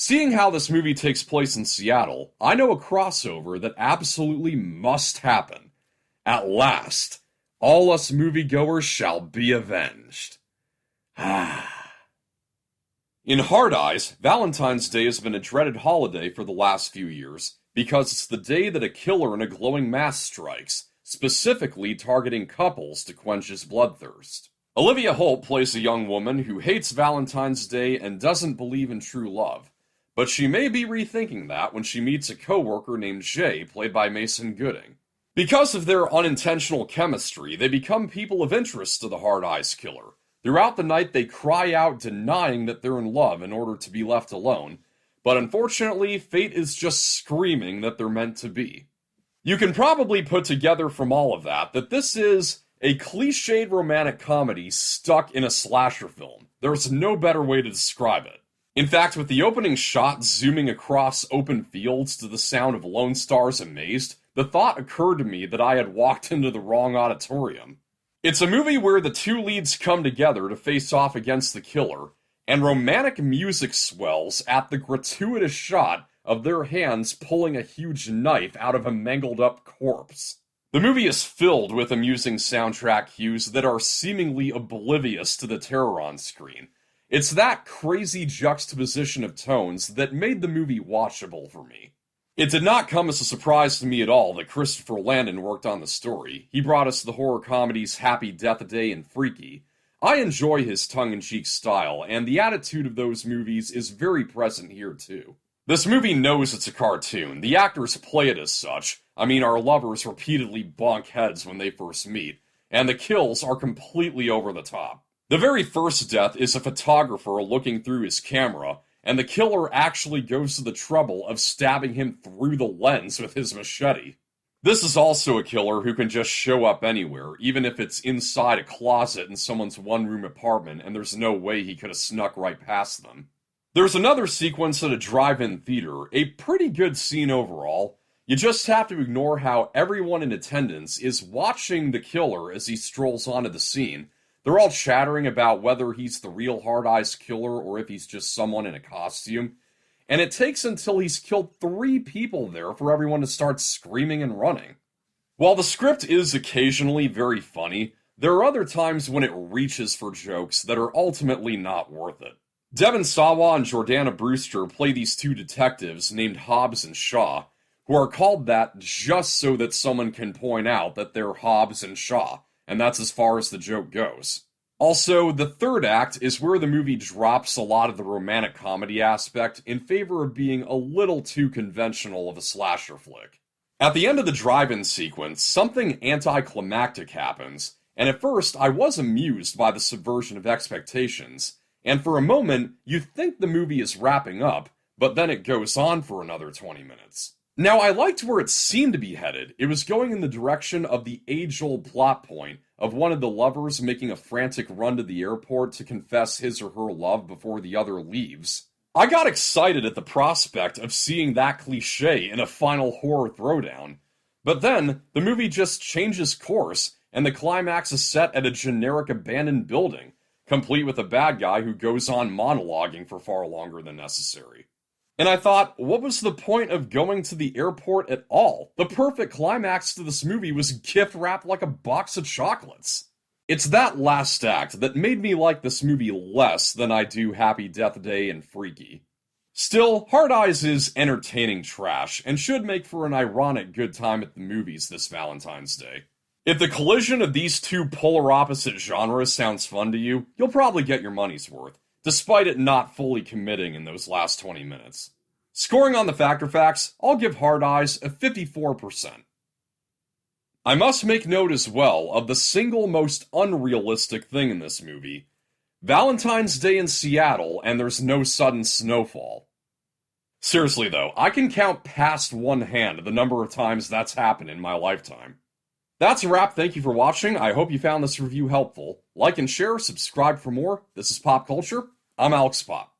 Seeing how this movie takes place in Seattle, I know a crossover that absolutely must happen. At last, all us moviegoers shall be avenged. In Hard Eyes, Valentine's Day has been a dreaded holiday for the last few years because it's the day that a killer in a glowing mask strikes, specifically targeting couples to quench his bloodthirst. Olivia Holt plays a young woman who hates Valentine's Day and doesn't believe in true love, but she may be rethinking that when she meets a coworker named Jay, played by Mason Gooding. Because of their unintentional chemistry, they become people of interest to the Hard Eyes killer. Throughout the night, they cry out denying that they're in love in order to be left alone, but unfortunately, fate is just screaming that they're meant to be. You can probably put together from all of that this is a cliched romantic comedy stuck in a slasher film. There's no better way to describe it. In fact, with the opening shot zooming across open fields to the sound of Lone Star's Amazed, the thought occurred to me that I had walked into the wrong auditorium. It's a movie where the two leads come together to face off against the killer, and romantic music swells at the gratuitous shot of their hands pulling a huge knife out of a mangled up corpse. The movie is filled with amusing soundtrack cues that are seemingly oblivious to the terror on screen. It's that crazy juxtaposition of tones that made the movie watchable for me. It did not come as a surprise to me at all that Christopher Landon worked on the story. He brought us the horror comedies Happy Death Day and Freaky. I enjoy his tongue-in-cheek style, and the attitude of those movies is very present here too. This movie knows it's a cartoon. The actors play it as such. I mean, our lovers repeatedly bonk heads when they first meet, and the kills are completely over the top. The very first death is a photographer looking through his camera, and the killer actually goes to the trouble of stabbing him through the lens with his machete. This is also a killer who can just show up anywhere, even if it's inside a closet in someone's one-room apartment and there's no way he could have snuck right past them. There's another sequence at a drive-in theater, a pretty good scene overall. You just have to ignore how everyone in attendance is watching the killer as he strolls onto the scene. They're all chattering about whether he's the real Hard Eyes killer or if he's just someone in a costume. And it takes until he's killed 3 people there for everyone to start screaming and running. While the script is occasionally very funny, there are other times when it reaches for jokes that are ultimately not worth it. Devon Sawa and Jordana Brewster play these 2 detectives named Hobbs and Shaw, who are called that just so that someone can point out that they're Hobbs and Shaw. And that's as far as the joke goes. Also, the third act is where the movie drops a lot of the romantic comedy aspect in favor of being a little too conventional of a slasher flick. At the end of the drive-in sequence, something anticlimactic happens, and at first I was amused by the subversion of expectations, and for a moment you think the movie is wrapping up, but then it goes on for another 20 minutes. Now, I liked where it seemed to be headed. It was going in the direction of the age-old plot point of one of the lovers making a frantic run to the airport to confess his or her love before the other leaves. I got excited at the prospect of seeing that cliche in a final horror throwdown. But then, the movie just changes course, and the climax is set at a generic abandoned building, complete with a bad guy who goes on monologuing for far longer than necessary. And I thought, what was the point of going to the airport at all? The perfect climax to this movie was gift wrapped like a box of chocolates. It's that last act that made me like this movie less than I do Happy Death Day and Freaky. Still, Hard Eyes is entertaining trash, and should make for an ironic good time at the movies this Valentine's Day. If the collision of these 2 polar opposite genres sounds fun to you, you'll probably get your money's worth, despite it not fully committing in those last 20 minutes. Scoring on the Factor Facts, I'll give Hard Eyes a 54%. I must make note as well of the single most unrealistic thing in this movie: Valentine's Day in Seattle and there's no sudden snowfall. Seriously though, I can count past one hand the number of times that's happened in my lifetime. That's a wrap. Thank you for watching. I hope you found this review helpful. Like and share, subscribe for more. This is Pop Culture. I'm Alex Pop.